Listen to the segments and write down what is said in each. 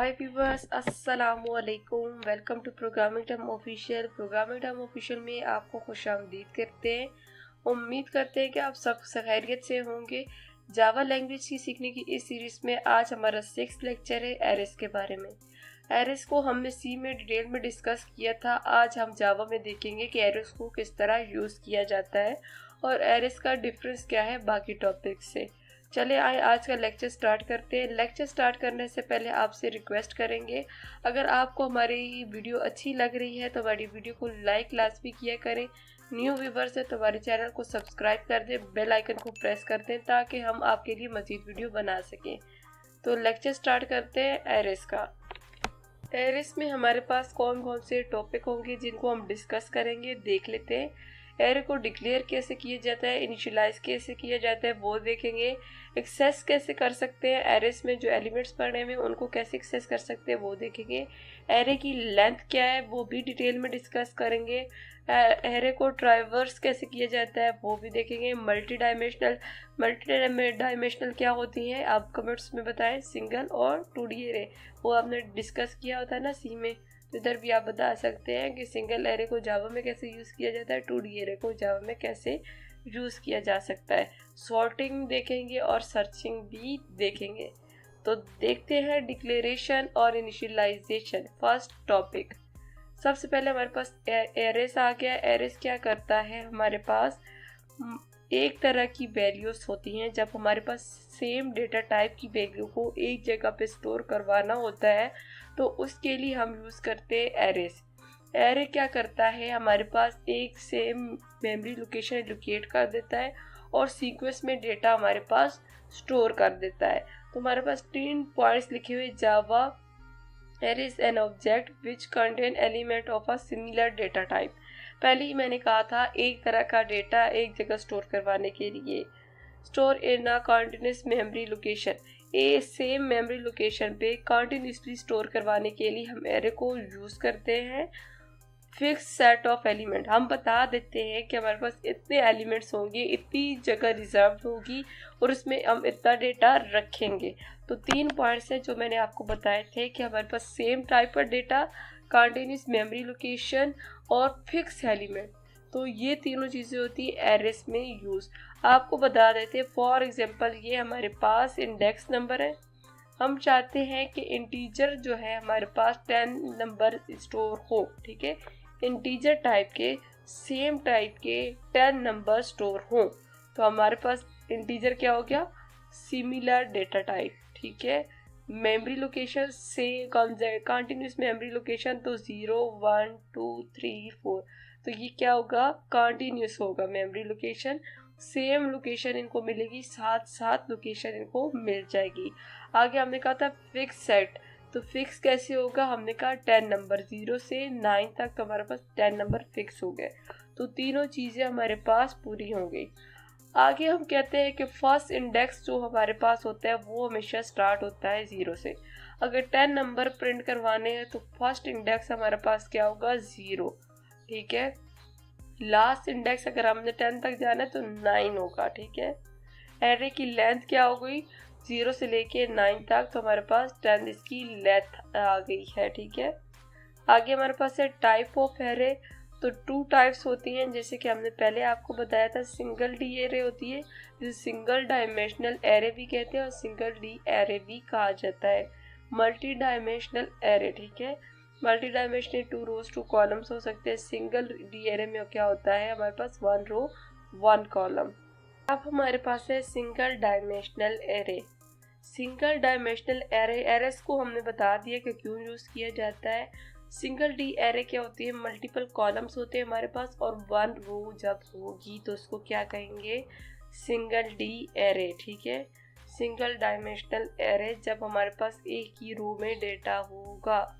हाय viewers, अस्सलामु अलैकुम। Welcome to programming time official. Programming time official में आपको खुशामदीद करते हैं। उम्मीद करते हैं कि आप सब खैरियत से होंगे। जावा लैंग्वेज की सीखने की इस सीरीज में आज हमारा 6th लेक्चर है एरेस के बारे में। एरेस को हमने सी में डिटेल में डिस्कस किया था। आज हम जावा में देखेंगे कि एरेस को किस तरह यूज़ किया जाता है और एरेस का डिफरेंस क्या है बाकी टॉपिक से। चले आए आज का लेक्चर स्टार्ट करते हैं। लेक्चर स्टार्ट करने से पहले आपसे रिक्वेस्ट करेंगे, अगर आपको हमारी वीडियो अच्छी लग रही है तो हमारी वीडियो को लाइक लाजमी किया करें। न्यू व्यूवर्स है तो हमारे चैनल को सब्सक्राइब कर दें, बेल आइकन को प्रेस कर दें ताकि हम आपके लिए मज़ीद वीडियो बना सकें। तो लेक्चर स्टार्ट करते हैं एरेस का। एरेस में हमारे पास कौन कौन से टॉपिक होंगे जिनको हम डिस्कस करेंगे, देख लेते हैं। एरे को डिक्लेयर कैसे किया जाता है, इनिशियलाइज कैसे किया जाता है वो देखेंगे। एक्सेस कैसे कर सकते हैं, एरेस में जो एलिमेंट्स पड़े हुए उनको कैसे एक्सेस कर सकते हैं वो देखेंगे। एरे की लेंथ क्या है वो भी डिटेल में डिस्कस करेंगे। एरे को ट्राइवर्स कैसे किया जाता है वो भी देखेंगे। मल्टी डायमेंशनल क्या होती हैं आप कमेंट्स में बताएं। सिंगल और 2D एरे वो आपने डिस्कस किया होता है ना सी में, तो इधर भी आप बता सकते हैं कि सिंगल एरे को जावा में कैसे यूज़ किया जाता है, 2D एरे को जावा में कैसे यूज़ किया जा सकता है। सॉर्टिंग देखेंगे और सर्चिंग भी देखेंगे। तो देखते हैं डिक्लेरेशन और इनिशियलाइजेशन। फर्स्ट टॉपिक, सबसे पहले हमारे पास एरेस आ गया। एरेस क्या करता है, हमारे पास एक तरह की वैल्यूज होती हैं। जब हमारे पास सेम डेटा टाइप की वैल्यू को एक जगह पे स्टोर करवाना होता है तो उसके लिए हम यूज़ करते हैं एरेस। एरे क्या करता है, हमारे पास एक सेम मेमोरी लोकेशन एलोकेट कर देता है और सीक्वेंस में डेटा हमारे पास स्टोर कर देता है। तो हमारे पास 3 पॉइंट्स लिखे हुए Java array is an object which contain element of a similar data type. पहले ही मैंने कहा था एक तरह का डेटा एक जगह स्टोर करवाने के लिए। Store in a continuous memory location, A same memory location पे कंटिन्यूसली स्टोर करवाने के लिए हम एरे को यूज़ करते हैं। फिक्स सेट ऑफ एलिमेंट, हम बता देते हैं कि हमारे पास इतने एलिमेंट्स होंगे, इतनी जगह रिजर्व होगी और उसमें हम इतना डेटा रखेंगे। तो 3 पॉइंट्स हैं जो मैंने आपको बताए थे कि हमारे पास सेम टाइप का डेटा, कंटिन्यूस मेमोरी लोकेशन और फिक्स एलिमेंट। तो ये तीनों चीज़ें होती है एरेस में यूज़। आपको बता देते हैं, फॉर एग्जांपल ये हमारे पास इंडेक्स नंबर है। हम चाहते हैं कि इंटीजर जो है हमारे पास 10 नंबर स्टोर हो, ठीक है। इंटीजर टाइप के सेम टाइप के 10 नंबर स्टोर हो तो हमारे पास इंटीजर क्या हो गया, सिमिलर डेटा टाइप, ठीक है। मेमोरी लोकेशन से कंटिन्यूस मेमोरी लोकेशन तो 0 1 2 3 4, तो ये क्या होगा, कंटिन्यूस होगा मेमोरी लोकेशन। सेम लोकेशन इनको मिलेगी, साथ साथ लोकेशन इनको मिल जाएगी। आगे हमने कहा था फिक्स सेट, तो फिक्स कैसे होगा, हमने कहा 10 नंबर 0 से 9 तक, तो हमारे पास 10 नंबर फिक्स हो गए। तो तीनों चीज़ें हमारे पास पूरी हो गई। आगे हम कहते हैं कि फर्स्ट इंडेक्स जो हमारे पास होता है वो हमेशा स्टार्ट होता है 0 से। अगर 10 नंबर प्रिंट करवाने हैं तो फर्स्ट इंडेक्स हमारे पास क्या होगा, 0, ठीक है। लास्ट इंडेक्स अगर हमने 10 तक जाना है तो 9 होगा, ठीक है। एरे की लेंथ क्या हो गई, 0 से लेके 9 तक, तो हमारे पास 10 इसकी लेंथ आ गई है, ठीक है। आगे हमारे पास है टाइप ऑफ एरे। तो 2 टाइप्स होती हैं, जैसे कि हमने पहले आपको बताया था। सिंगल डी एरे होती है जिसे सिंगल डायमेंशनल एरे भी कहते हैं और सिंगल डी एरे भी कहा जाता है। मल्टी डायमेंशनल एरे, ठीक है। मल्टी डायमेंशनल 2 रोज 2 कॉलम्स हो सकते हैं। सिंगल डी एरे में क्या होता है, हमारे पास 1 रो 1 कॉलम। अब हमारे पास है single dimensional array. Single dimensional array, arrays को हमने बता दिया कि क्यों यूज़ किया जाता है। सिंगल डी एरे क्या होती है, मल्टीपल कॉलम्स होते हैं हमारे पास और 1 रो जब होगी तो उसको क्या कहेंगे, सिंगल डी एरे, ठीक है। सिंगल डायमेंशनल एरे जब हमारे पास एक ही रो में डेटा होगा,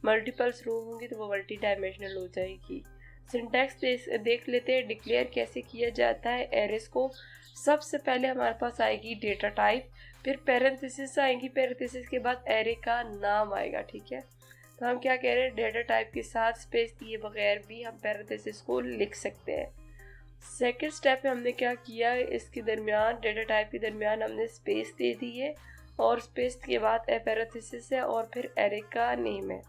मल्टीपल्स रो होंगी तो वो मल्टी डायमेंशनल हो जाएगी। सिंटैक्स देख लेते हैं, डिक्लेयर कैसे किया जाता है एरेस को। सबसे पहले हमारे पास आएगी डेटा टाइप, फिर पैरेंथेसिस आएंगी, पैरेंथेसिस के बाद एरे का नाम आएगा, ठीक है। तो हम क्या कह रहे हैं, डेटा टाइप के साथ स्पेस दिए बगैर भी हम पैरेंथेसिस को लिख सकते हैं। सेकंड स्टेप में हमने क्या किया, इसके दरमियान डेटा टाइप के दरमियान हमने स्पेस दे दी है और स्पेस के बाद पैरेंथेसिस है और फिर एरे का नेम है।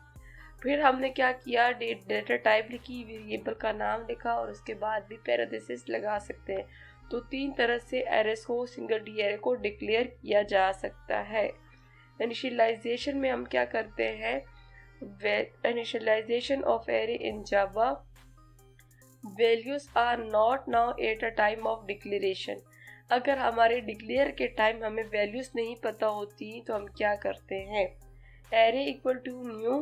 फिर हमने क्या किया, डेटा टाइप लिखी, वेरिएबल का नाम लिखा और उसके बाद भी पैरेंथेसिस लगा सकते हैं। तो 3 तरह से एरेस को, सिंगल डी एरे को डिक्लेयर किया जा सकता है। इनिशियलाइजेशन में हम क्या करते हैं, initialization of array in Java, values are not now at a time of declaration. अगर हमारे डिक्लेयर के टाइम हमें वैल्यूज नहीं पता होती तो हम क्या करते हैं, array equal to new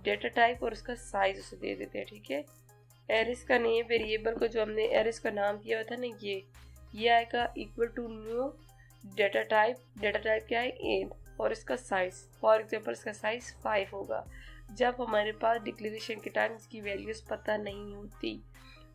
data type और उसका साइज उसे दे देते हैं। ठीक है, एरेस का नेम, वेरिएबल को जो हमने एरेस का नाम दिया हुआ था ना, ये आएगा equal to new data type क्या है, इन, और इसका साइज, फॉर एग्जांपल इसका साइज 5 होगा जब हमारे पास डिक्लेरेशन के टाइम इसकी वैल्यूज पता नहीं होती।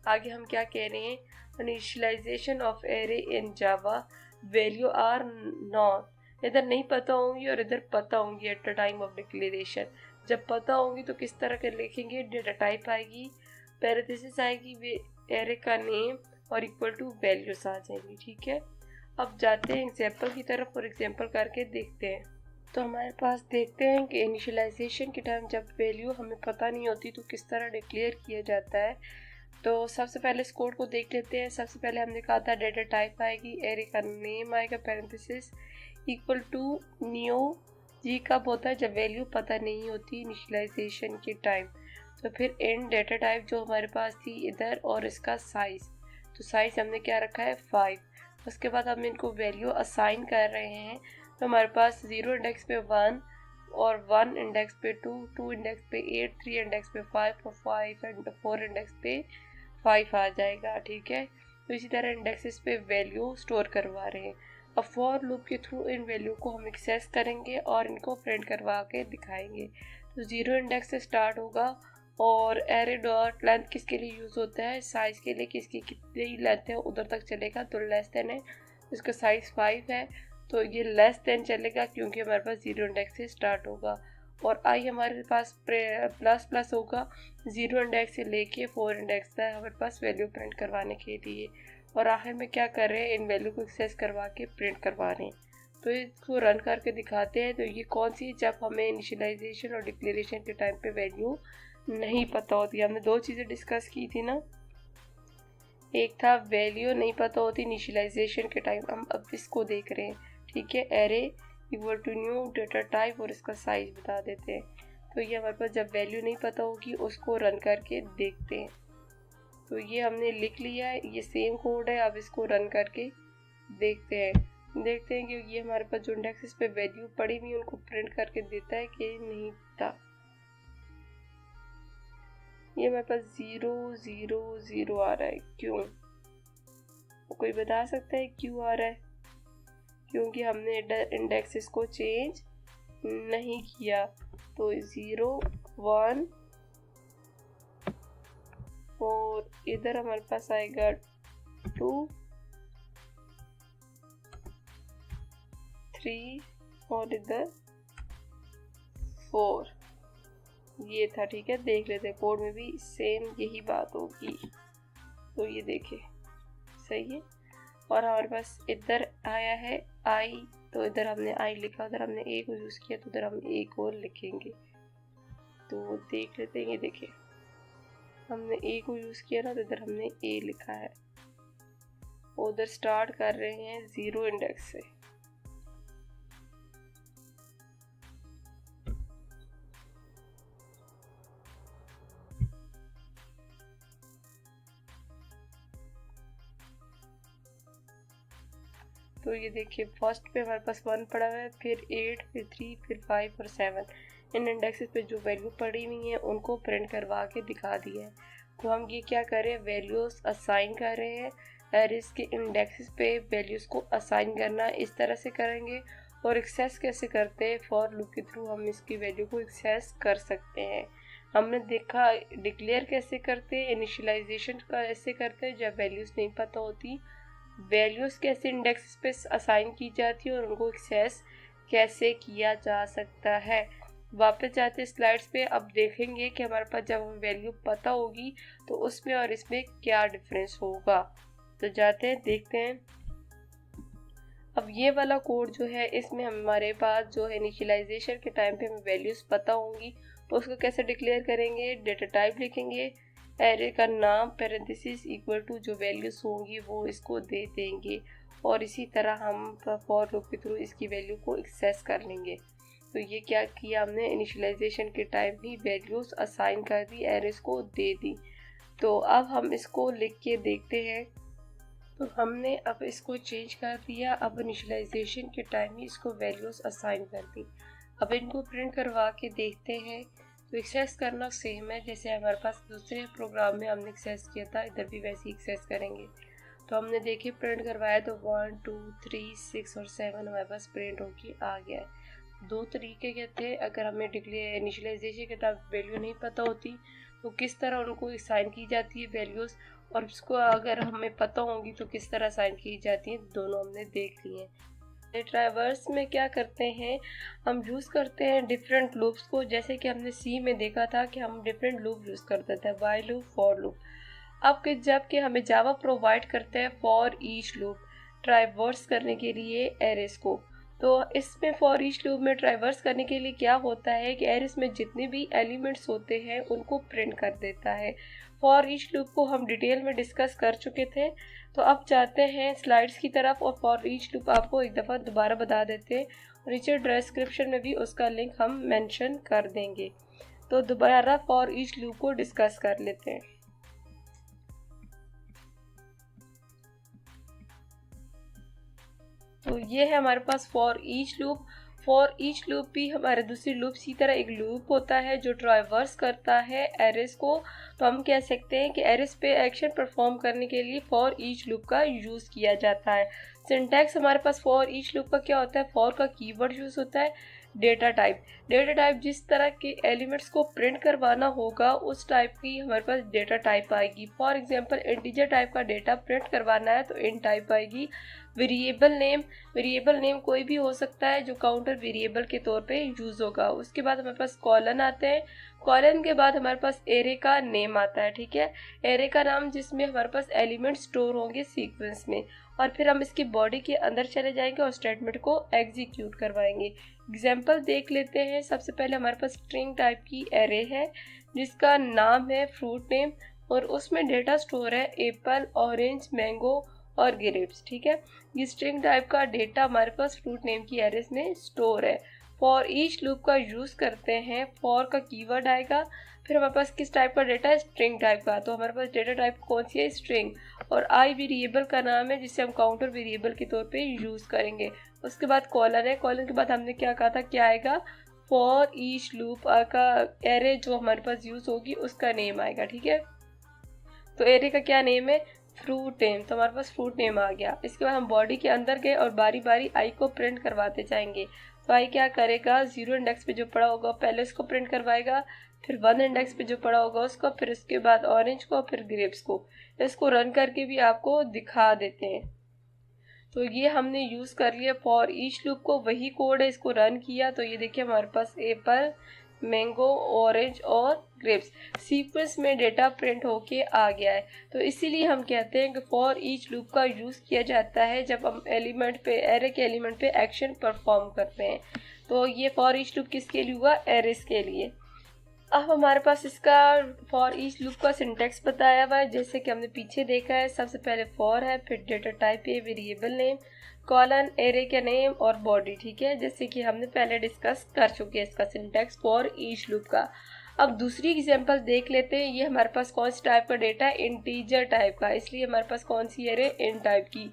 आगे हम क्या कह रहे हैं, initialization of array in Java, value are not, इधर नहीं पता होंगी और इधर पता होंगी at the time of declaration. जब पता होंगी तो किस तरह के लिखेंगे, डेटा टाइप आएगी, पैरेंथेसिस आएगी, एरे का नेम और इक्वल टू वैल्यूज आ जाएंगी। ठीक है, अब जाते हैं एग्जाम्पल की तरफ और एग्जाम्पल करके देखते हैं। तो हमारे पास देखते हैं कि इनिशियलाइजेशन के टाइम जब वैल्यू हमें पता नहीं होती तो किस तरह डिक्लेयर किया जाता है। तो सबसे पहले इस कोड को देख लेते हैं। सबसे पहले हमने कहा था डेटा टाइप आएगी, एरे का नेम आएगा, पैरेंथेसिस इक्वल टू न्यू, जी कब होता है, जब वैल्यू पता नहीं होती इनिशियलाइजेशन के टाइम। तो फिर इन डेटा टाइप जो हमारे पास थी इधर, और इसका साइज, तो साइज हमने क्या रखा है 5। उसके बाद हम इनको वैल्यू असाइन कर रहे हैं। तो हमारे पास 0 इंडेक्स पे 1 और 1 इंडेक्स पे 2 इंडेक्स पे 8, 3 इंडेक्स पे 5 और 4 इंडेक्स पे 5 आ जाएगा। ठीक है, तो इसी तरह इंडेक्सेस पे वैल्यू स्टोर करवा रहे हैं। अब फॉर लूप के थ्रू इन वैल्यू को हम एक्सेस करेंगे और इनको प्रिंट करवा के दिखाएंगे। तो 0 इंडेक्स से स्टार्ट होगा और एरे डॉट लेंथ किसके लिए यूज़ होता है, साइज़ के लिए, किसकी कितनी लेंथ है उधर तक चलेगा, तो लेस देन है, इसका साइज़ 5 है तो ये लेस देन चलेगा क्योंकि हमारे पास 0 इंडेक्स से स्टार्ट होगा। और आई हमारे पास प्लस होगा 0 इंडेक्स से लेके 4 इंडेक्स तक हमारे पास वैल्यू प्रिंट करवाने के लिए। और आखिर में क्या कर रहे हैं, इन वैल्यू को एक्सेस करवा के प्रिंट करवा रहे हैं। तो इसको रन करके दिखाते हैं। तो ये कौन सी, जब हमें इनिशियलाइजेशन और डिक्लेरेशन के टाइम पे वैल्यू नहीं पता होती। हमने 2 चीज़ें डिस्कस की थी ना, एक था वैल्यू नहीं पता होती इनिशियलाइजेशन के टाइम, हम अब इसको देख रहे हैं। ठीक है, array equal to new data type और इसका साइज बता देते हैं। तो ये हमारे पास जब वैल्यू नहीं पता होगी उसको रन करके देखते हैं। तो ये हमने लिख लिया है, ये सेम कोड है। अब इसको रन करके देखते हैं कि ये हमारे पास जो इंडेक्सेस पे वैल्यू पड़ी हुई उनको प्रिंट करके देता है कि नहीं था। ये हमारे पास 0 0 0 आ रहा है, क्यों? कोई बता सकता है क्यों आ रहा है? क्योंकि हमने इंडेक्सेस को चेंज नहीं किया। तो 0 1 और इधर हमारे पास आएगा 2 3 और इधर 4, ये था। ठीक है, देख लेते हैं कोड में भी सेम यही बात होगी। तो ये देखे सही है। और हमारे पास इधर आया है आई, तो इधर हमने आई लिखा, उधर हमने ए को यूज़ किया, तो उधर हम ए को लिखेंगे। तो देख लेते हैं, ये देखिए हमने ए को यूज़ किया ना, तो इधर हमने ए लिखा है। उधर स्टार्ट कर रहे हैं 0 इंडेक्स से। तो ये देखिए फर्स्ट पे हमारे पास 1 पड़ा हुआ है, फिर 8, फिर 3, फिर 5 और 7। इन इंडेक्सेस पे जो वैल्यू पड़ी हुई है उनको प्रिंट करवा के दिखा दिया है। तो हम ये क्या कर रहे हैं, वैल्यूज असाइन कर रहे हैं। एरेस के इंडेक्सेस पे वैल्यूज को असाइन करना इस तरह से करेंगे। और एक्सेस कैसे करते हैं, फॉर लूप के थ्रू हम इसकी वैल्यू को एक्सेस कर सकते हैं। हमने देखा डिक्लेयर कैसे करते हैं, इनिशियलाइजेशन का ऐसे करते हैं जब वैल्यूज नहीं पता होती, वैल्यूज कैसे इंडेक्स पे असाइन की जाती है और उनको एक्सेस कैसे किया जा सकता है। वापस जाते स्लाइड्स पे, अब देखेंगे कि हमारे पास जब हमें वैल्यू पता होगी तो उसमें और इसमें क्या डिफरेंस होगा। तो जाते हैं देखते हैं। अब ये वाला कोड जो है इसमें हमारे पास जो है इनिशियलाइजेशन के टाइम पे हमें वैल्यूज़ पता होंगी, तो उसको कैसे डिक्लेयर करेंगे, डेटा टाइप लिखेंगे, एरे का नाम पैरेंथेसिस इक्वल टू जो वैल्यूज़ होंगी वो इसको दे देंगे, और इसी तरह हम फॉर लूप के थ्रू इसकी वैल्यू को एक्सेस कर लेंगे। तो ये क्या किया हमने, इनिशियलाइजेशन के टाइम ही वैल्यूज़ असाइन कर दी, एरेस को दे दी। तो अब हम इसको लिख के देखते हैं। तो हमने अब इसको चेंज कर दिया, अब इनिशियलाइजेशन के टाइम ही इसको वैल्यूज़ असाइन कर दी। अब इनको प्रिंट करवा के देखते हैं। तो एक्सेस करना सेम है जैसे हमारे पास दूसरे प्रोग्राम में हमने एक्सेस किया था, इधर भी वैसे ही एक्सेस करेंगे। तो हमने देखिए प्रिंट करवाया तो 1 2 3 6 और 7 हमारे पास प्रिंट होके आ गया है। दो तरीके के थे, अगर हमें डिक्लेयर इनिशियलाइजेशन के टाइम वैल्यू नहीं पता होती तो किस तरह उनको असाइन की जाती है वैल्यूज़, और उसको अगर हमें पता होंगी तो किस तरह असाइन की जाती है, दोनों हमने देख लिए हैं। ट्राइवर्स में क्या करते हैं, हम यूज़ करते हैं डिफरेंट लूप्स को, जैसे कि हमने सी में देखा था कि हम डिफरेंट लूप यूज़ करते थे, व्हाइल लूप, फॉर लूप। अब कि जब कि हमें जावा प्रोवाइड करते हैं फॉर ईच लूप ट्राइवर्स करने के लिए एरेस को, तो इसमें फॉर ईच लूप में ट्राइवर्स करने के लिए क्या होता है कि एरेस में जितने भी एलिमेंट्स होते हैं उनको प्रिंट कर देता है। फॉर ईच लूप को हम डिटेल में डिस्कस कर चुके थे, तो अब जाते हैं स्लाइड्स की तरफ और फॉर ईच लूप आपको एक दफ़ा दोबारा बता देते हैं, नीचे डिस्क्रिप्शन में भी उसका लिंक हम मेंशन कर देंगे। तो दोबारा फॉर ईच लूप को डिस्कस कर लेते हैं। तो ये है हमारे पास for each loop. For each loop भी हमारे दूसरी लूप सी तरह एक लूप होता है जो ट्राइवर्स करता है एरेस को। तो हम कह सकते हैं कि एरेस पे एक्शन परफॉर्म करने के लिए फॉर ईच लूप का यूज़ किया जाता है। सिंटैक्स हमारे पास फॉर ईच लूप का क्या होता है, फॉर का कीवर्ड यूज़ होता है, डेटा टाइप। डेटा टाइप जिस तरह के एलिमेंट्स को प्रिंट करवाना होगा उस टाइप की हमारे पास डेटा टाइप आएगी। फॉर एग्जांपल इंटीजर टाइप का डेटा प्रिंट करवाना है तो इन टाइप आएगी। वेरिएबल नेम कोई भी हो सकता है जो काउंटर वेरिएबल के तौर पे यूज़ होगा। उसके बाद हमारे पास कॉलन आते हैं, कॉलन के बाद हमारे पास एरे का नेम आता है, ठीक है, एरे का नाम जिसमें हमारे पास एलिमेंट स्टोर होंगे सीक्वेंस में, और फिर हम इसकी बॉडी के अंदर चले जाएंगे और स्टेटमेंट को एग्जीक्यूट करवाएंगे। एग्जाम्पल देख लेते हैं। सबसे पहले हमारे पास स्ट्रिंग टाइप की एरे है जिसका नाम है फ्रूट नेम, और उसमें डेटा स्टोर है एप्पल, ऑरेंज, मैंगो और ग्रेप्स, ठीक है। ये स्ट्रिंग टाइप का डेटा हमारे पास फ्रूट नेम की एरेस में स्टोर है। फॉर ईच लूप का यूज़ करते हैं, फॉर का कीवर्ड आएगा, फिर हमारे पास किस टाइप का डेटा है, स्ट्रिंग टाइप का, तो हमारे पास डेटा टाइप कौन सी है, स्ट्रिंग, और आई वेरिएबल का नाम है जिसे हम काउंटर वेरिएबल के तौर पे यूज़ करेंगे। उसके बाद कॉलन है, कॉलन के बाद हमने क्या कहा था, क्या आएगा, फॉर ईच लूप का एरे जो हमारे पास यूज़ होगी उसका नेम आएगा, ठीक है। तो एरे का क्या नेम है, फ्रूट नेम, तो हमारे पास फ्रूट नेम आ गया। इसके बाद हम बॉडी के अंदर गए और बारी बारी आई को प्रिंट करवाते जाएंगे। तो आई क्या करेगा, 0 इंडेक्स पे जो पड़ा होगा पहले उसको प्रिंट करवाएगा, फिर 1 इंडेक्स पे जो पड़ा होगा उसको, फिर उसके बाद ऑरेंज को, फिर ग्रेप्स को। इसको रन करके भी आपको दिखा देते हैं। तो ये हमने यूज़ कर लिया फॉर ईच लूप को, वही कोड है, इसको रन किया तो ये देखिए हमारे पास एप्पल, मैंगो, ऑरेंज और ग्रेप्स सीक्वेंस में डेटा प्रिंट होके आ गया है। तो इसीलिए हम कहते हैं कि फॉर ईच लूप का यूज़ किया जाता है जब हम एलिमेंट पे, एरे के एलिमेंट पे एक्शन परफॉर्म करते हैं। तो ये फॉर ईच लूप किसके लिए हुआ, एरेस के लिए। अब हमारे पास इसका फॉर ईच लूप का सिंटेक्स बताया हुआ है जैसे कि हमने पीछे देखा है। सबसे पहले फॉर है, फिर डेटा टाइप है, वेरिएबल नेम, कॉलन, एरे का नेम और बॉडी, ठीक है, जैसे कि हमने पहले डिस्कस कर चुके हैं इसका सिंटेक्स फॉर ईच लूप का। अब दूसरी एग्जांपल देख लेते हैं। ये हमारे पास कौन सी टाइप का डेटा है, इंटीजर टाइप का, इसलिए हमारे पास कौन सी एरे, इंट टाइप की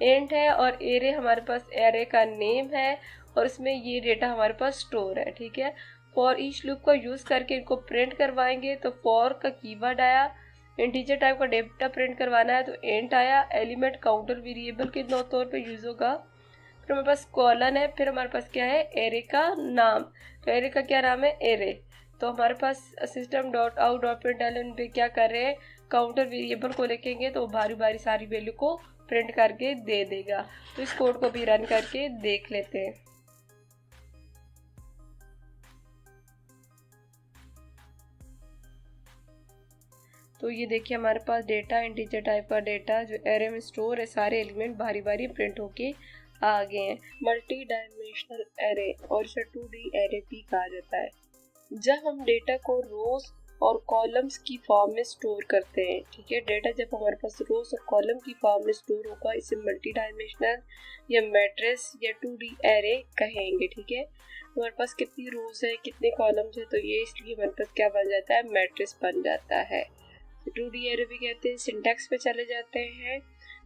इंट है, और एरे हमारे पास एरे का नेम है और उसमें ये डेटा हमारे पास स्टोर है, ठीक है। फॉर ईच लूप का यूज़ करके इनको प्रिंट करवाएंगे। तो फॉर का कीवर्ड आया, इंटीजर टाइप का डेटा प्रिंट करवाना है तो इंट आया, एलिमेंट काउंटर वेरिएबल के तौर पे यूज़ होगा। फिर हमारे पास कॉलन है, फिर हमारे पास क्या है, एरे का नाम, तो एरे का क्या नाम है, एरे। तो हमारे पास system dot out dot println पे क्या कर रहे हैं, काउंटर वेरिएबल को लिखेंगे तो बारी बारी सारी वैल्यू को प्रिंट करके दे देगा। तो इस कोड को भी रन करके देख लेते हैं। तो ये देखिए हमारे पास डेटा, इंटीजर टाइप का डेटा जो एरे में स्टोर है, सारे एलिमेंट बारी बारी प्रिंट होके आ गए हैं। मल्टी डायमेंशनल एरे और इसे 2D एरे भी कहा जाता है। जब हम डेटा को रोज और कॉलम्स की फॉर्म में स्टोर करते हैं, ठीक है, डेटा जब हमारे पास रोज और कॉलम की फॉर्म में स्टोर होगा, इसे मल्टी डायमेंशनल या मैट्रिक्स या 2D एरे कहेंगे, ठीक है। हमारे पास कितनी रोज है, कितने कॉलम्स है, तो ये इसलिए हमारे पास क्या बन जाता है, मैट्रिक्स बन जाता है। 2D एरे भी कहते हैं। सिंटैक्स पे चले जाते हैं।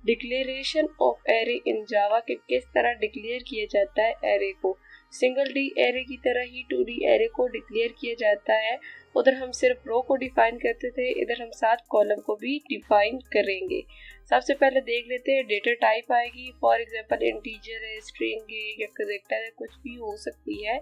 डिक्लेरेशन ऑफ एरे इन जावा के किस तरह डिक्लेयर किया जाता है एरे को। सिंगल डी एरे की तरह ही 2D एरे को डिक्लेयर किया जाता है। उधर हम सिर्फ रो को डिफाइन करते थे, इधर हम 7 कॉलम को भी डिफाइन करेंगे। सबसे पहले देख लेते हैं डेटा टाइप आएगी। फॉर एग्जांपल इंटीजर है, स्ट्रिंग है या कैरेक्टर है, कुछ भी हो सकती है।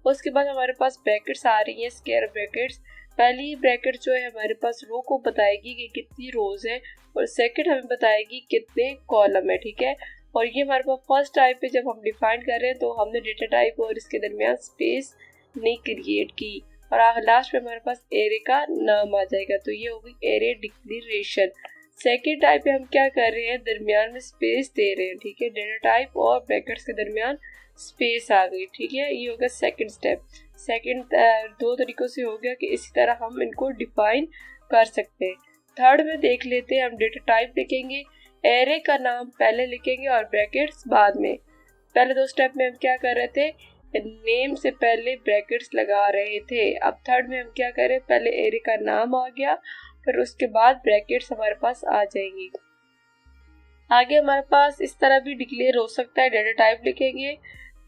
उसके बाद हमारे पास ब्रैकेट्स आ रही हैं, स्क्वायर ब्रैकेट्स। पहली ब्रैकेट जो है हमारे पास रो को बताएगी कि कितनी रोज है और सेकंड हमें बताएगी कितने कॉलम है, ठीक है। और ये हमारे पास फर्स्ट टाइप पे जब हम डिफाइन कर रहे हैं तो हमने डेटा टाइप और इसके दरमियान स्पेस नहीं क्रिएट की। और लास्ट में हमारे पास एरे का नाम आ जाएगा, तो ये होगी एरे डिक्लेरेशन। सेकेंड टाइप पे हम क्या कर रहे हैं, दरमियान में स्पेस दे रहे हैं, ठीक है। डेटा टाइप और ब्रैकेट्स के दरमियान स्पेस आ गई, ठीक है। ये होगा सेकंड स्टेप। सेकंड दो तरीकों से हो गया कि इसी तरह हम इनको डिफाइन कर सकते हैं। थर्ड में देख लेते हैं, हम डेटा टाइप लिखेंगे, एरे का नाम पहले लिखेंगे और ब्रैकेट्स बाद में। पहले 2 स्टेप में हम क्या कर रहे थे, नेम से पहले ब्रैकेट्स लगा रहे थे। अब थर्ड में हम क्या करें, पहले एरे का नाम आ गया, फिर उसके बाद ब्रैकेट्स हमारे पास आ जाएंगी। आगे हमारे पास इस तरह भी डिक्लेयर हो सकता है, डेटा टाइप लिखेंगे,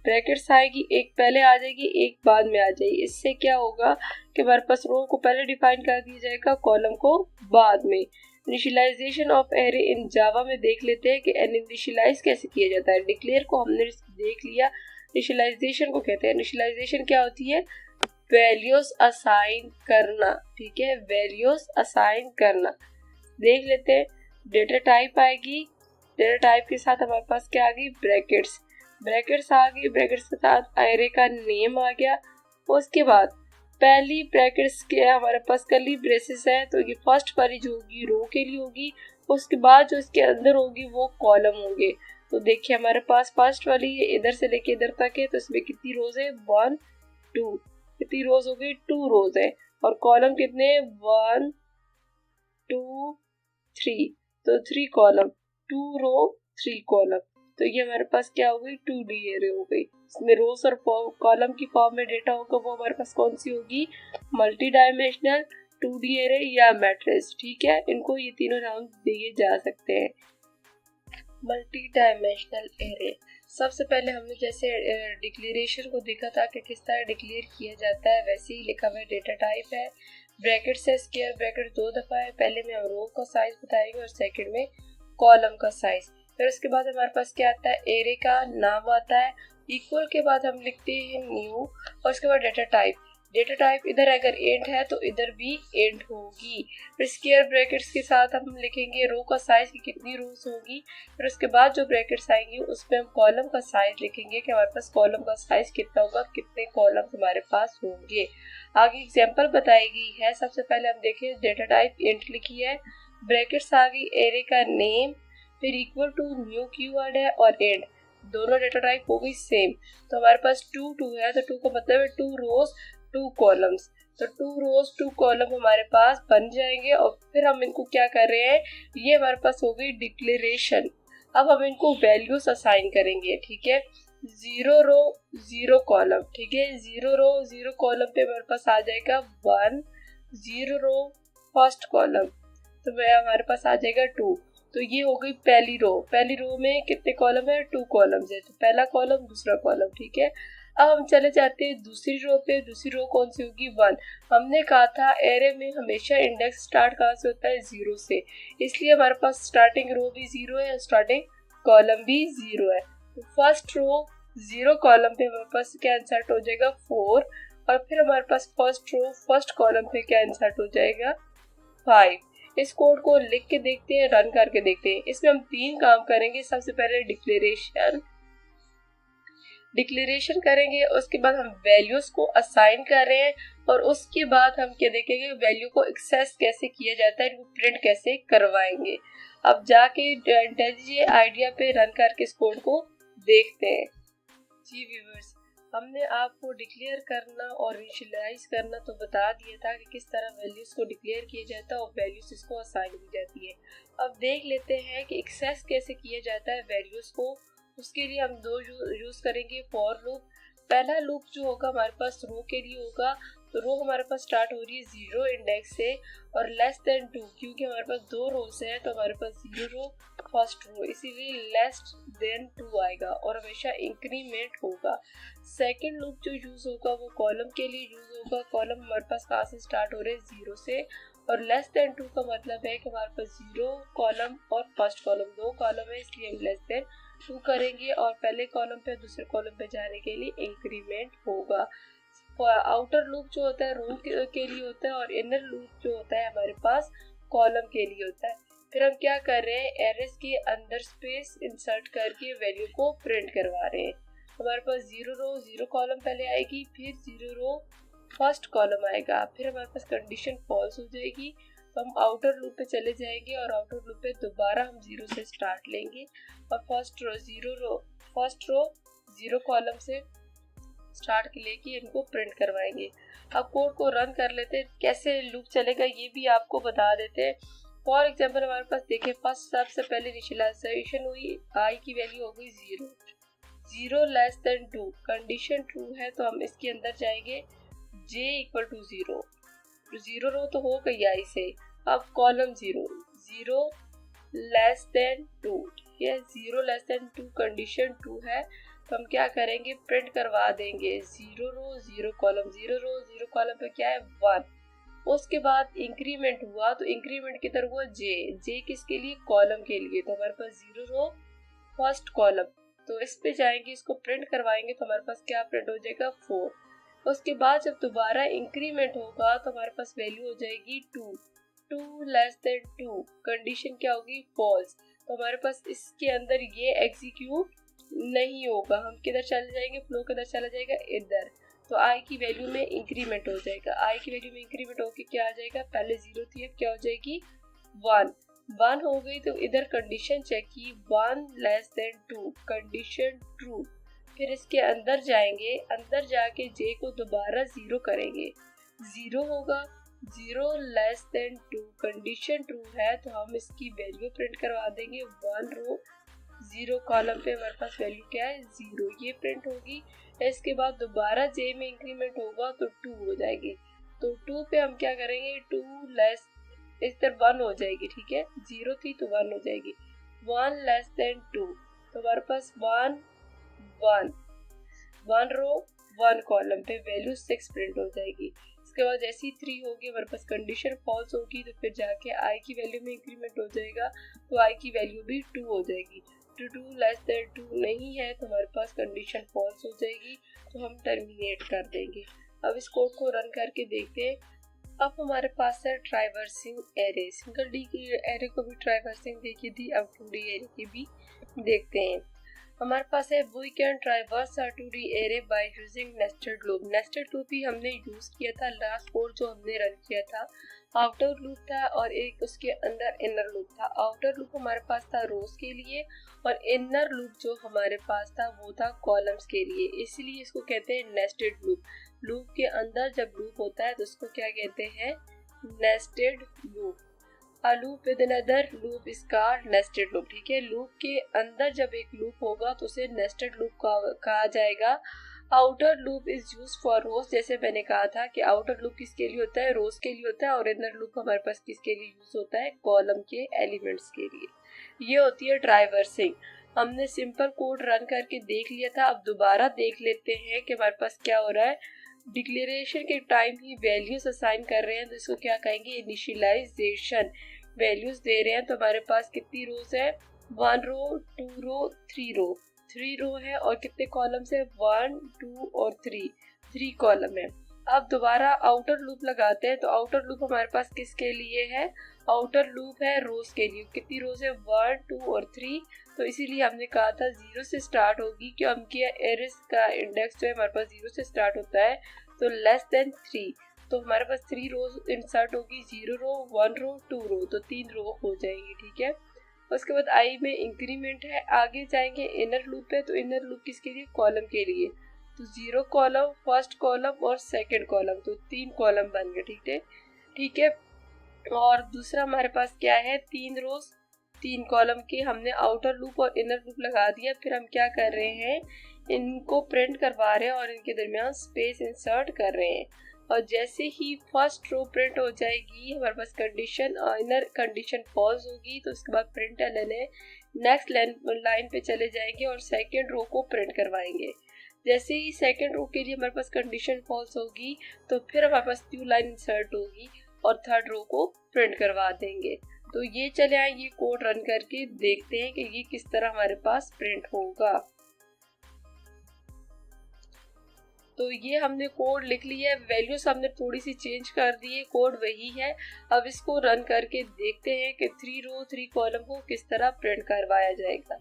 ब्रैकेट्स आएगी, एक पहले आ जाएगी एक बाद में आ जाएगी। इससे क्या होगा कि हमारे पास रो को पहले डिफाइन कर दिया जाएगा, कॉलम को बाद में। इनिशियलाइजेशन ऑफ एरे इन जावा में देख लेते हैं कि इनिशियलाइज कैसे किया जाता है। डिक्लेयर को हमने देख लिया, इनिशियलाइजेशन को कहते हैं। इनिशियलाइजेशन क्या होती है, वैल्यूज असाइन करना, ठीक है, वैल्यूज असाइन करना। देख लेते हैं, डेटा टाइप आएगी, डेटा टाइप के साथ हमारे पास क्या आ गई, ब्रैकेट्स। ब्रैकेट्स आ गई, ब्रैकेट्स के साथ एरे का नेम आ गया। उसके बाद पहली ब्रैकेट्स के हमारे पास कर्ली ब्रेसेस है, तो ये फर्स्ट वाली जो होगी रो के लिए होगी, उसके बाद जो इसके अंदर होगी वो कॉलम होंगे। तो देखिए हमारे पास फर्स्ट वाली इधर से लेके इधर तक है, तो इसमें कितनी रोज है, 1 2। कितनी रोज हो गई, 2 रोज है। और कॉलम कितने, 1 2 3, तो 3 कॉलम, 2 रो 3 कॉलम। तो ये हमारे पास क्या हो गई, 2D एरे हो गई। इसमें रोज और कॉलम की फॉर्म में डेटा होगा, वो हमारे पास कौन सी होगी, मल्टी डायमेंशनल, 2D एरे या मैट्रिक्स, ठीक है। इनको ये तीनों नाम दिए जा सकते हैं। मल्टी डायमेंशनल एरे, सबसे पहले हमने जैसे डिक्लेरेशन को देखा था कि किस तरह डिक्लेयर किया जाता है, वैसे ही लिखा हुआ डेटा टाइप है। ब्रैकेट से स्क्वायर ब्रैकेट 2 दफा है, पहले में हम रो का साइज बताएंगे और सेकंड में कॉलम का साइज। फिर उसके बाद हमारे पास क्या आता है, एरे का नाम आता है, इक्वल के बाद हम लिखते हैं न्यू, और उसके बाद डेटा टाइप। डेटा टाइप इधर अगर एंड है तो इधर भी एंड होगी। फिर स्क्वायर ब्रैकेट्स के साथ हम लिखेंगे रो का साइज की कितनी रोज होगी। फिर उसके बाद जो ब्रैकेट्स आएंगी उसमें हम कॉलम का साइज लिखेंगे कि हमारे पास कॉलम का साइज कितना होगा, कितने कॉलम हमारे पास होंगे। आगे एग्जांपल बताई गई है। सबसे पहले हम देखें, डेटा टाइप एंड लिखी है, ब्रैकेट्स आ गई, एरे का नेम, फिर इक्वल टू न्यू कीवर्ड है और एंड, दोनों डेटा टाइप हो गई सेम। तो हमारे पास 2 2 है, तो 2 का मतलब है 2 रोज 2 कॉलम्स, तो 2 रोज 2 कॉलम हमारे पास बन जाएंगे। और फिर हम इनको क्या कर रहे हैं, ये हमारे पास हो गई डिक्लेरेशन। अब हम इनको वैल्यूज असाइन करेंगे, ठीक है। 0 रो 0 कॉलम, ठीक है, 0 रो 0 कॉलम पे हमारे पास आ जाएगा 1, 0 रो फर्स्ट कॉलम, तो हमारे पास आ जाएगा 2। तो ये हो गई पहली रो। पहली रो में कितने कॉलम है, 2 कॉलम्स है, तो पहला कॉलम दूसरा कॉलम, ठीक है। अब हम चले जाते हैं दूसरी रो पे। दूसरी रो कौन सी होगी, 1। हमने कहा था एरे में हमेशा इंडेक्स स्टार्ट कहाँ से होता है, 0 से, इसलिए हमारे पास स्टार्टिंग रो भी 0 है, स्टार्टिंग कॉलम भी 0 है। तो फर्स्ट रो 0 कॉलम पे हमारे पास क्या इंसर्ट हो जाएगा, 4, और फिर हमारे पास फर्स्ट रो फर्स्ट कॉलम पे क्या इंसर्ट हो जाएगा, 5। इस कोड को लिख के देखते हैं, रन करके देखते हैं। इसमें हम 3 काम करेंगे। सबसे पहले डिक्लेरेशन करेंगे, उसके बाद हम वैल्यूज को असाइन कर रहे हैं, और उसके बाद हम क्या देखेंगे, वैल्यू को एक्सेस कैसे किया जाता है, इनको प्रिंट कैसे करवाएंगे। अब जाके इंटेलिजेंट आइडिया पे रन करके इस कोड को देखते हैं। जी व्यूअर्स, हमने आपको डिक्लेयर करना और इनिशियलाइज करना तो बता दिया था कि किस तरह वैल्यूज को डिक्लेयर किया जाता है और वैल्यूज इसको असाइन की जाती है। अब देख लेते हैं कि एक्सेस कैसे किया जाता है वैल्यूज को। उसके लिए हम दो यूज करेंगे फॉर लूप। पहला लूप जो होगा हमारे पास रो के लिए होगा, तो रो हमारे पास स्टार्ट हो रही है 0 इंडेक्स से और लेस देन 2, क्योंकि हमारे पास दो रोज है तो हमारे पास 0 रो फर्स्ट रो, इसीलिए लेस देन 2 आएगा और हमेशा इंक्रीमेंट होगा। सेकंड लूप जो यूज होगा वो कॉलम के लिए यूज होगा। कॉलम हमारे पास कहाँ से स्टार्ट हो रहे हैं 0 से और लेस देन 2 का मतलब है कि हमारे पास 0 कॉलम और फर्स्ट कॉलम, दो कॉलम है इसलिए हम लेस देन 2 करेंगे और पहले कॉलम पे दूसरे कॉलम पे जाने के लिए इंक्रीमेंट होगा। आउटर लूप जो होता है रो के लिए होता है और इनर लूप जो होता है हमारे पास कॉलम के लिए होता है। फिर हम क्या कर रहे हैं, एरेस के अंदर स्पेस इंसर्ट करके वैल्यू को प्रिंट करवा रहे हैं। हमारे पास 0 रो 0 कॉलम पहले आएगी, फिर 0 रो फर्स्ट कॉलम आएगा, फिर हमारे पास कंडीशन फॉल्स हो जाएगी तो हम आउटर लूप पे चले जाएंगे और आउटर लूप पे दोबारा हम 0 से स्टार्ट लेंगे और फर्स्ट रो 0 कॉलम से स्टार्ट लेके इनको प्रिंट करवाएंगे। अब कोड को रन कर लेते हैं, कैसे लूप चलेगा ये भी आपको बता देते हैं। फॉर एग्जाम्पल हमारे पास देखिए फर्स्ट सबसे पहले इनिशियलाइजेशन हुई, आई की वैल्यू हो गई 0 लेस देन 2, कंडीशन ट्रू है तो हम इसके अंदर जाएंगे j इक्वल टू 0 रो तो हो गई आई से। अब कॉलम 0 लेस देन 2, ये 0 लेस देन 2 कंडीशन ट्रू है तो हम क्या करेंगे, प्रिंट करवा देंगे 0 रो 0 कॉलम, 0 रो 0 कॉलम पे क्या है 1। उसके बाद इंक्रीमेंट हुआ तो इंक्रीमेंट की तरफ हुआ जे किसके लिए, कॉलम के लिए, तो हमारे पास 0 रो फर्स्ट कॉलम, तो इस पे जाएंगे इसको प्रिंट करवाएंगे तो हमारे पास क्या प्रिंट हो जाएगा 4। उसके बाद जब दोबारा इंक्रीमेंट होगा तो हमारे पास वैल्यू हो जाएगी 2 लेस देन 2, कंडीशन क्या होगी फॉल्स, तो हमारे पास इसके अंदर ये एग्जीक्यूट नहीं होगा। हम किधर चले जाएंगे, फ्लो किधर चला जाएगा इधर, तो आई की वैल्यू में इंक्रीमेंट हो जाएगा। आई की वैल्यू में इंक्रीमेंट होके क्या आ जाएगा, पहले 0 थी अब क्या हो जाएगी 1 हो गई, तो इधर कंडीशन चेक की 1 लेस देन 2, कंडीशन ट्रू। फिर इसके अंदर जाएंगे, अंदर जाके जे को दोबारा 0 करेंगे, 0 होगा, 0 लेस देन 2 कंडीशन ट्रू है तो हम इसकी वैल्यू प्रिंट करवा देंगे 1 रो 0 कॉलम पे हमारे पास वैल्यू क्या है 0, ये प्रिंट होगी। इसके बाद दोबारा जे में इंक्रीमेंट होगा तो 2 हो जाएगी, तो 2 पे हम क्या करेंगे 2 लेस, इस तरफ 1 हो जाएगी, ठीक है 0 थी तो 1 हो जाएगी, 1 लेस देन 2 तो हमारे पास 1 रो 1 कॉलम पे वैल्यू 6 प्रिंट हो जाएगी। इसके बाद जैसी 3 होगी हमारे पास कंडीशन फॉल्स होगी तो फिर जाके आई की वैल्यू में इंक्रीमेंट हो जाएगा तो आई की वैल्यू भी 2 हो जाएगी। 2 लेस देन 2 नहीं है तो हमारे पास कंडीशन फॉल्स हो जाएगी तो हम टर्मिनेट कर देंगे। अब इस कोड को रन करके देखते हैं। अब हमारे पास है ट्राइवर्सिंग एरे, सिंगल डी की एरे को भी ट्राइवर्सिंग देखी थी, अब 2D एरे की भी देखते हैं। हमारे पास है we can traverse a 2D array by using nested loop. Nested loop ही हमने यूज किया था, लास्ट कोड जो हमने रन किया था आउटर लूप था और एक उसके अंदर इनर लूप था। आउटर लूप हमारे पास था रोज के लिए और इनर लूप जो हमारे पास था वो था कॉलम्स के लिए, इसलिए इसको कहते हैं नेस्टेड लूप। लूप के अंदर जब लूप होता है तो उसको क्या कहते हैं, nested loop. A loop with another loop is called nested loop, ठीक है। लूप के अंदर जब एक लूप होगा तो उसे नेस्टेड लूप कहा जाएगा। Outer loop is use for rows, जैसे मैंने कहा था कि आउटर लूप किसके लिए होता है, रोज के लिए होता है, और इनर लूप हमारे पास किसके लिए यूज होता है, कॉलम के एलिमेंट्स के लिए। ये होती है ट्राइवर्सिंग। हमने सिंपल कोड रन करके देख लिया था, अब दोबारा देख लेते हैं कि हमारे पास क्या हो रहा है। डिक्लेरेशन के टाइम ही वैल्यूज असाइन कर रहे हैं तो इसको क्या कहेंगे, इनिशियलाइजेशन। वैल्यूज दे रहे हैं तो हमारे पास कितनी रोज है, 1 रो 2 रो 3 रो है और कितने कॉलम्स है 1 2 और 3 कॉलम है। अब दोबारा आउटर लूप लगाते हैं तो आउटर लूप हमारे पास किसके लिए है, आउटर लूप है रोज के लिए। कितनी रोज है 1 2 और 3, तो इसीलिए हमने कहा था 0 से स्टार्ट होगी कि हम किया एरेस का इंडेक्स जो है हमारे पास 0 से स्टार्ट होता है तो लेस देन 3, तो हमारे पास 3 रोज इंसर्ट होगी, 0 रो 1 रो 2 रो, तो 3 रो हो जाएंगी, ठीक है। उसके बाद आई में इंक्रीमेंट है। आगे जाएंगे इनर लूप पे, तो इनर लूप किसके लिए, कॉलम के लिए, तो 0 कॉलम, फर्स्ट कॉलम और सेकंड कॉलम, तो 3 कॉलम बन गए। ठीक है। और दूसरा हमारे पास क्या है, 3 रोज 3 कॉलम के हमने आउटर लूप और इनर लूप लगा दिया। फिर हम क्या कर रहे हैं, इनको प्रिंट करवा रहे हैं और इनके दरमियान स्पेस इंसर्ट कर रहे हैं। और जैसे ही फर्स्ट रो प्रिंट हो जाएगी, हमारे पास कंडीशन इनर कंडीशन फॉल्स होगी, तो उसके बाद प्रिंट एलन है नेक्स्ट लाइन पे चले जाएंगे और सेकेंड रो को प्रिंट करवाएंगे। जैसे ही सेकेंड रो के लिए हमारे पास कंडीशन फॉल्स होगी, तो फिर हमारे पास न्यू लाइन इंसर्ट होगी और थर्ड रो को प्रिंट करवा देंगे। तो ये चले आए, ये कोड रन करके देखते हैं कि ये किस तरह हमारे पास प्रिंट होगा। तो ये हमने कोड लिख लिया है, वैल्यूज हमने थोड़ी सी चेंज कर दी है, कोड वही है। अब इसको रन करके देखते हैं कि 3 रो 3 कॉलम को किस तरह प्रिंट करवाया जाएगा।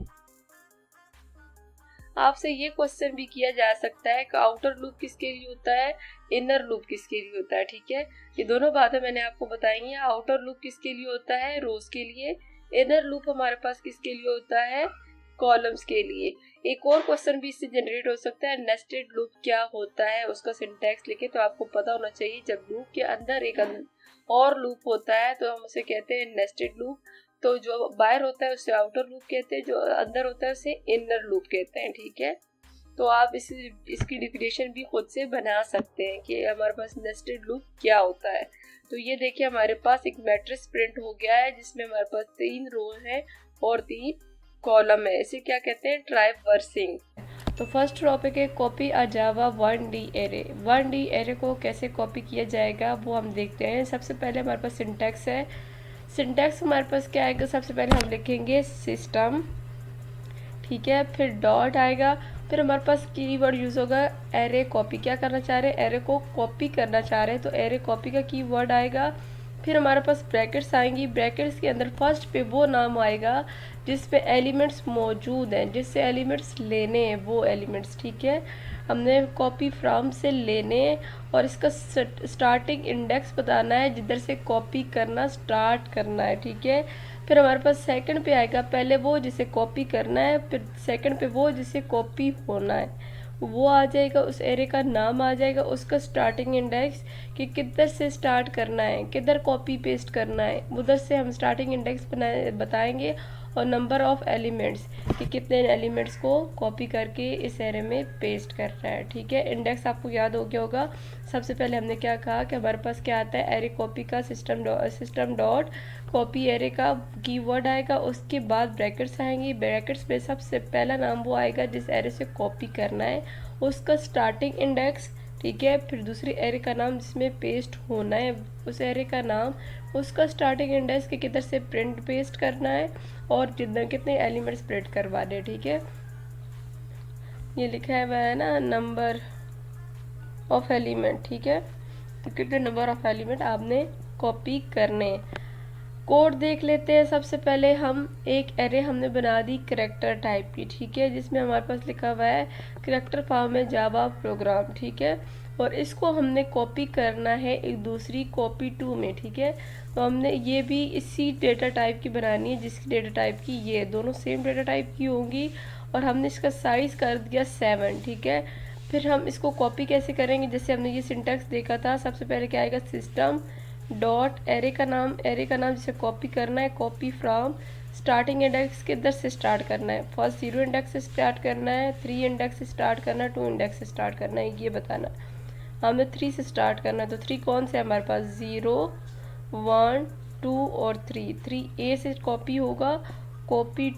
आपसे ये क्वेश्चन भी किया जा सकता है कि आउटर लूप किसके लिए होता है, इनर लूप किसके लिए होता है। ठीक है, ये दोनों बातें मैंने आपको बताई हैं। आउटर लूप किसके लिए होता है, रोज के लिए। इनर लूप हमारे पास किसके लिए होता है, कॉलम्स के लिए। एक और क्वेश्चन भी इससे जनरेट हो सकता है, नेस्टेड लूप क्या होता है, उसका सिंटैक्स लिखे तो आपको पता होना चाहिए। जब लूप के अंदर एक और लूप होता है तो हम उसे कहते हैं नेस्टेड लूप। तो जो बाहर होता है उसे आउटर लूप कहते हैं, जो अंदर होता है उसे इनर लूप कहते हैं। ठीक है, तो आप इसकी डिफिनेशन भी खुद से बना सकते हैं कि हमारे पास नेस्टेड लूप क्या होता है। तो ये देखिए हमारे पास एक मैट्रिक्स प्रिंट हो गया है जिसमें हमारे पास 3 रो है और 3 कॉलम है। इसे क्या कहते हैं, ट्राइवर्सिंग। तो फर्स्ट टॉपिक है कॉपी अ जावा 1D एरे। 1D एरे को कैसे कॉपी किया जाएगा वो हम देखते हैं। सबसे पहले हमारे पास सिंटैक्स है। सिंटैक्स हमारे पास क्या आएगा, सबसे पहले हम लिखेंगे सिस्टम, ठीक है, फिर डॉट आएगा, फिर हमारे पास कीवर्ड यूज होगा एरे कॉपी। क्या करना चाह रहे हैं, एरे को कॉपी करना चाह रहे हैं, तो एरे कॉपी का कीवर्ड आएगा। फिर हमारे पास ब्रैकेट्स आएंगी, ब्रैकेट्स के अंदर फर्स्ट पे वो नाम आएगा जिस पे एलिमेंट्स मौजूद हैं, जिससे एलिमेंट्स लेने हैं वो एलिमेंट्स। ठीक है, हमने कॉपी फ्रॉम से लेने और इसका स्टार्टिंग इंडेक्स बताना है जिधर से कॉपी करना स्टार्ट करना है। ठीक है, फिर हमारे पास सेकंड पे आएगा, पहले वो जिसे कॉपी करना है, फिर सेकंड पे वो जिसे कॉपी होना है वो आ जाएगा, उस एरे का नाम आ जाएगा, उसका स्टार्टिंग इंडेक्स कि किधर से स्टार्ट करना है, किधर कॉपी पेस्ट करना है, उधर से हम स्टार्टिंग इंडेक्स बताएंगे, और नंबर ऑफ एलिमेंट्स कि कितने एलिमेंट्स को कॉपी करके इस एरे में पेस्ट करना है। ठीक है, इंडेक्स आपको याद हो गया होगा। सबसे पहले हमने क्या कहा कि हमारे पास क्या आता है, एरे कॉपी का सिस्टम डॉट कॉपी एरे का कीवर्ड आएगा, उसके बाद ब्रैकेट्स आएंगी, ब्रैकेट्स में सबसे पहला नाम वो आएगा जिस एरे से कॉपी करना है, उसका स्टार्टिंग इंडेक्स। ठीक है, फिर दूसरी एरे का नाम जिसमें पेस्ट होना है उस एरे का नाम, उसका स्टार्टिंग इंडेक्स के किधर से प्रिंट पेस्ट करना है और जितना कितने एलिमेंट्स प्रिंट करवाने। ठीक है, ये लिखा हुआ है ना, नंबर ऑफ एलिमेंट। ठीक है, तो कितने नंबर ऑफ एलिमेंट आपने कॉपी करने। कोड देख लेते हैं। सबसे पहले हम एक एरे हमने बना दी करैक्टर टाइप की, ठीक है, जिसमें हमारे पास लिखा हुआ है करैक्टर फॉर्म में जावा प्रोग्राम। ठीक है, और इसको हमने कॉपी करना है एक दूसरी कॉपी 2 में। ठीक है, तो हमने ये भी इसी डेटा टाइप की बनानी है जिसकी डेटा टाइप की ये दोनों सेम डेटा टाइप की होंगी, और हमने इसका साइज़ कर दिया 7। ठीक है, फिर हम इसको कॉपी कैसे करेंगे, जैसे हमने ये सिंटैक्स देखा था। सबसे पहले क्या आएगा, सिस्टम डॉट एरे का नाम जिसे कॉपी करना है, कॉपी फ्रॉम स्टार्टिंग इंडेक्स किधर से स्टार्ट करना है, फर्स्ट 0 इंडेक्स से स्टार्ट करना है, 3 इंडेक्स से स्टार्ट करना है, 2 इंडेक्स से स्टार्ट करना है, ये बताना। हमें 3 से स्टार्ट करना है, तो 3 कौन से हमारे पास, 0 1 2 और 3 ए से कॉपी होगा, कॉपी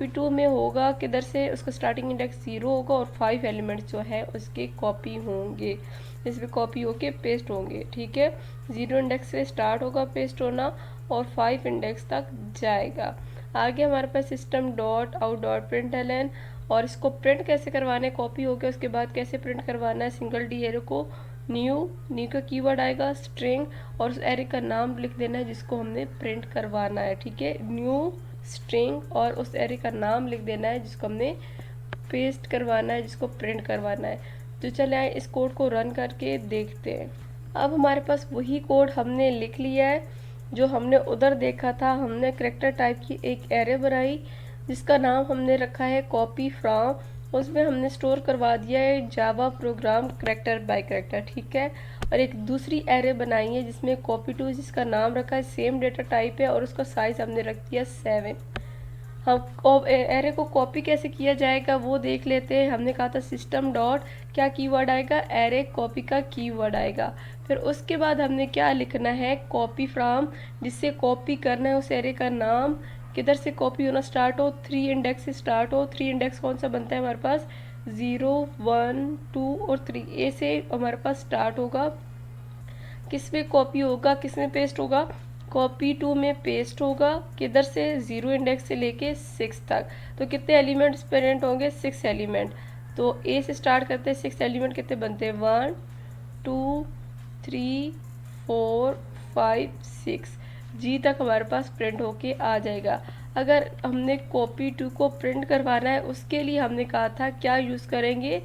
टू में होगा किधर से, उसका स्टार्टिंग इंडेक्स 0 होगा और 5 एलिमेंट्स जो है उसके कॉपी होंगे, इसमें कॉपी होके पेस्ट होंगे। ठीक है, 0 इंडेक्स से स्टार्ट होगा पेस्ट होना और 5 इंडेक्स तक जाएगा। आगे हमारे पास system dot out dot println, और इसको प्रिंट कैसे करवाना है, कॉपी हो गया उसके बाद कैसे प्रिंट करवाना है, सिंगल डी एरे को न्यू का कीवर्ड आएगा स्ट्रिंग, और उस एरे का नाम लिख देना है जिसको हमने प्रिंट करवाना है। ठीक है, न्यू स्ट्रिंग, और उस एरे का नाम लिख देना है जिसको हमने पेस्ट करवाना है, जिसको प्रिंट करवाना है। तो चले आए इस कोड को रन करके देखते हैं। अब हमारे पास वही कोड हमने लिख लिया है, जो हमने उधर देखा था, हमने करेक्टर टाइप की एक एरे बनाई जिसका नाम हमने रखा है कॉपी फ्रॉम। उसमें हमने स्टोर करवा दिया है Java program character by character, ठीक है। और एक दूसरी एरे बनाई है जिसमें कॉपी टू, जिसका नाम रखा है सेम डेटा टाइप है और उसका साइज हमने रख दिया 7। हम एरे को कॉपी कैसे किया जाएगा वो देख लेते हैं। हमने कहा था सिस्टम डॉट क्या कीवर्ड आएगा, एरे कॉपी का कीवर्ड आएगा। फिर उसके बाद हमने क्या लिखना है, कॉपी फ्रॉम, जिससे कॉपी करना है उस एरे का नाम, किधर से कॉपी होना स्टार्ट हो, 3 इंडेक्स से स्टार्ट हो। 3 इंडेक्स कौन सा बनता है हमारे पास, 0, 1, 2 और 3, ए से हमारे पास स्टार्ट होगा। किस में कॉपी होगा, किस में पेस्ट होगा, कॉपी टू में पेस्ट होगा। किधर से, 0 इंडेक्स से लेके 6 तक। तो कितने एलिमेंट्स प्रेजेंट होंगे, 6 एलिमेंट। तो ए से स्टार्ट करते हैं, 6 एलिमेंट कितने बनते हैं, 1, 2, 3, 4, 5, 6, जी तक हमारे पास प्रिंट होके आ जाएगा। अगर हमने कॉपी टू को प्रिंट करवाना है उसके लिए हमने कहा था क्या यूज़ करेंगे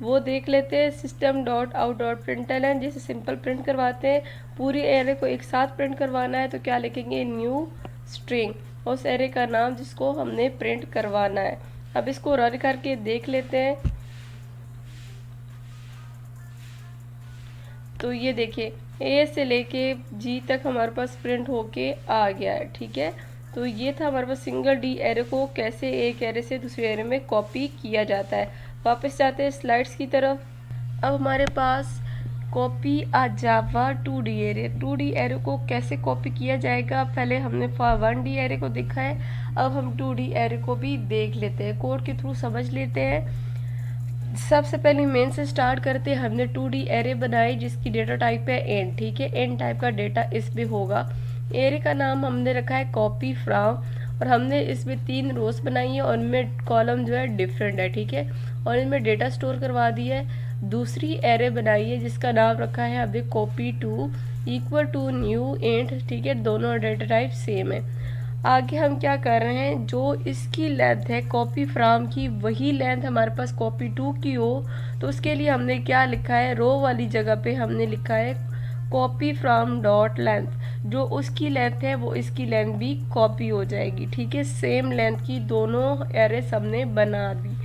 वो देख लेते हैं। System dot out dot println, जैसे सिंपल प्रिंट करवाते हैं, पूरी एरे को एक साथ प्रिंट करवाना है तो क्या लिखेंगे, न्यू स्ट्रिंग, उस एरे का नाम जिसको हमने प्रिंट करवाना है। अब इसको रन करके देख लेते हैं। तो ये देखिए ए से लेके जी तक हमारे पास प्रिंट होके आ गया है, ठीक है। तो ये था हमारे पास सिंगल डी एरे को कैसे एक एरे से दूसरे एरे में कॉपी किया जाता है। वापस जाते हैं स्लाइड्स की तरफ। अब हमारे पास कॉपी आ जावा 2D एरे। 2D एरे को कैसे कॉपी किया जाएगा, पहले हमने 1D एरे को देखा है, अब हम 2D एरे को भी देख लेते हैं, कोड के थ्रू समझ लेते हैं। सबसे पहले मेन से स्टार्ट करते हैं। हमने 2D एरे बनाई जिसकी डेटा टाइप है एन, ठीक है। एन टाइप का डेटा इसमें होगा। एरे का नाम हमने रखा है कॉपी फ्रॉम और हमने इसमें 3 रोज बनाई है और इनमें कॉलम जो है डिफरेंट है, ठीक है। और इनमें डेटा स्टोर करवा दिया है। दूसरी एरे बनाई है जिसका नाम रखा है अभी copy to equal to new int, ठीक है। दोनों डेटा टाइप सेम है। आगे हम क्या कर रहे हैं, जो इसकी लेंथ है कॉपी फ्रॉम की वही लेंथ हमारे पास कॉपी टू की हो, तो उसके लिए हमने क्या लिखा है, रो वाली जगह पे हमने लिखा है कॉपी फ्रॉम डॉट लेंथ। जो उसकी लेंथ है वो इसकी लेंथ भी कॉपी हो जाएगी, ठीक है। सेम लेंथ की दोनों एरेस हमने बना दी।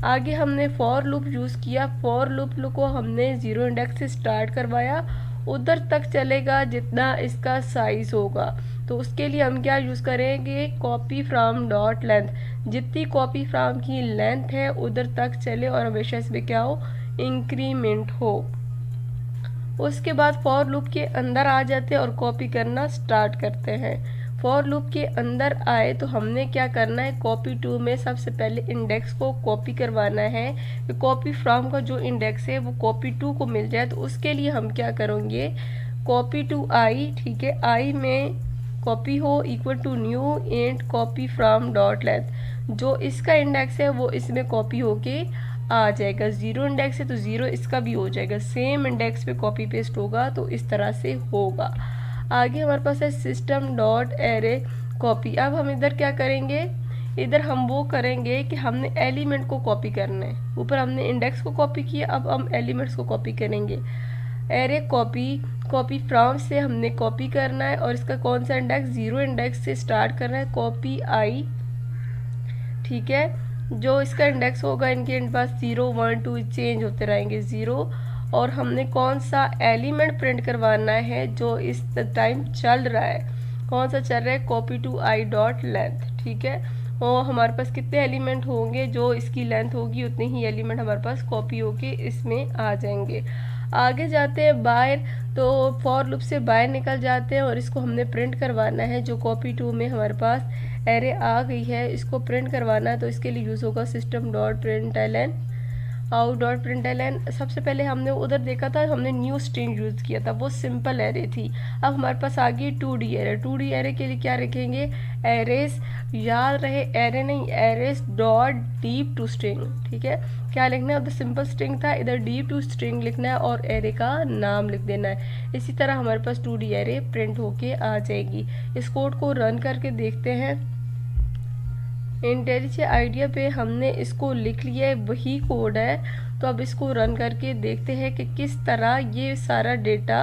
आगे हमने फॉर लूप यूज़ किया। फॉर लूप को हमने 0 इंडेक्स से स्टार्ट करवाया, उधर तक चलेगा जितना इसका साइज होगा। तो उसके लिए हम क्या यूज़ करेंगे, कॉपी फ्रॉम डॉट लेंथ, जितनी कॉपी फ्रॉम की लेंथ है उधर तक चले और हमेशा इसमें क्या हो, इंक्रीमेंट हो। उसके बाद फॉर लूप के अंदर आ जाते हैं और कॉपी करना स्टार्ट करते हैं। फॉर लूप के अंदर आए तो हमने क्या करना है, कॉपी टू में सबसे पहले इंडेक्स को कॉपी करवाना है। कॉपी फ्रॉम का जो इंडेक्स है वो कॉपी टू को मिल जाए, तो उसके लिए हम क्या करेंगे, कॉपी टू आई, ठीक है। आई में कॉपी हो equal to new int copy from dot length. जो इसका इंडेक्स है वो इसमें कॉपी होके आ जाएगा। 0 इंडेक्स है तो 0 इसका भी हो जाएगा, सेम इंडेक्स पे कॉपी पेस्ट होगा, तो इस तरह से होगा। आगे हमारे पास है सिस्टम डॉट एरे कॉपी। अब हम इधर क्या करेंगे, इधर हम वो करेंगे कि हमने एलिमेंट को कॉपी करना है। ऊपर हमने इंडेक्स को कॉपी किया, अब हम एलिमेंट्स को कॉपी करेंगे। एरे कॉपी, कॉपी फ्रॉम से हमने कॉपी करना है और इसका कौन सा इंडेक्स, 0 इंडेक्स से स्टार्ट करना है, कॉपी आई, ठीक है। जो इसका इंडेक्स होगा इनके पास 0, 1, 2 चेंज होते रहेंगे 0। और हमने कौन सा एलिमेंट प्रिंट करवाना है जो इस टाइम चल रहा है, कौन सा चल रहा है, copy to I dot length, ठीक है। और हमारे पास कितने एलिमेंट होंगे, जो इसकी लेंथ होगी उतने ही एलिमेंट हमारे पास कॉपी होके इसमें आ जाएंगे। आगे जाते हैं बाहर, तो फॉर लूप से बाहर निकल जाते हैं और इसको हमने प्रिंट करवाना है। जो कॉपी टू में हमारे पास एरे आ गई है इसको प्रिंट करवाना है, तो इसके लिए यूज़ होगा system dot println out dot println. सबसे पहले हमने उधर देखा था, हमने न्यू स्ट्रिंग यूज़ किया था, वो सिंपल एरे थी। अब हमारे पास आ गई 2D एरे। 2D एरे के लिए क्या रखेंगे, एरेस, याद रहे एरे नहीं, arrays dot deep to string, ठीक है। क्या लिखना है, उधर सिंपल स्ट्रिंग था, इधर डीप टू स्ट्रिंग लिखना है और एरे का नाम लिख देना है। इसी तरह हमारे पास 2D एरे प्रिंट होके आ जाएगी। इस कोड को रन करके देखते हैं। इंटेलिजेंट आइडिया पे हमने इसको लिख लिया है, वही कोड है। तो अब इसको रन करके देखते हैं कि किस तरह ये सारा डेटा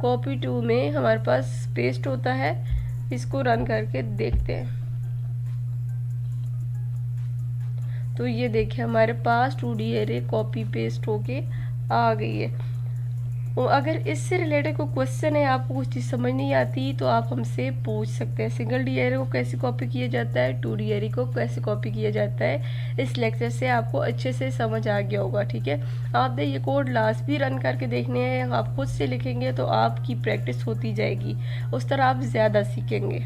कॉपी 2 में हमारे पास पेस्ट होता है। इसको रन करके देखते हैं। तो ये देखिए हमारे पास 2D एरे कॉपी पेस्ट होके आ गई है। और अगर इससे रिलेटेड कोई क्वेश्चन है, आपको कुछ चीज़ समझ नहीं आती, तो आप हमसे पूछ सकते हैं। सिंगल डी एरे को कैसे कॉपी किया जाता है, 2D एरे को कैसे कॉपी किया जाता है, इस लेक्चर से आपको अच्छे से समझ आ गया होगा। ठीक है, आपने ये कोड लास्ट भी रन करके देखने हैं। आप खुद से लिखेंगे तो आपकी प्रैक्टिस होती जाएगी, उस तरह आप ज़्यादा सीखेंगे।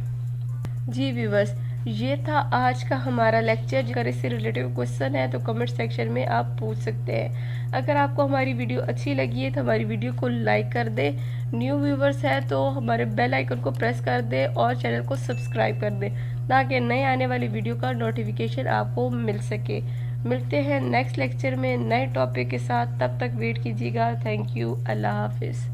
जी व्यूअर्स, ये था आज का हमारा लेक्चर। अगर इससे रिलेटेड क्वेश्चन है तो कमेंट सेक्शन में आप पूछ सकते हैं। अगर आपको हमारी वीडियो अच्छी लगी है तो हमारी वीडियो को लाइक कर दें। न्यू व्यूअर्स है तो हमारे बेल आइकन को प्रेस कर दें और चैनल को सब्सक्राइब कर दें, ताकि नए आने वाली वीडियो का नोटिफिकेशन आपको मिल सके। मिलते हैं नेक्स्ट लेक्चर में नए टॉपिक के साथ, तब तक वेट कीजिएगा। थैंक यू, अल्लाह हाफिज़।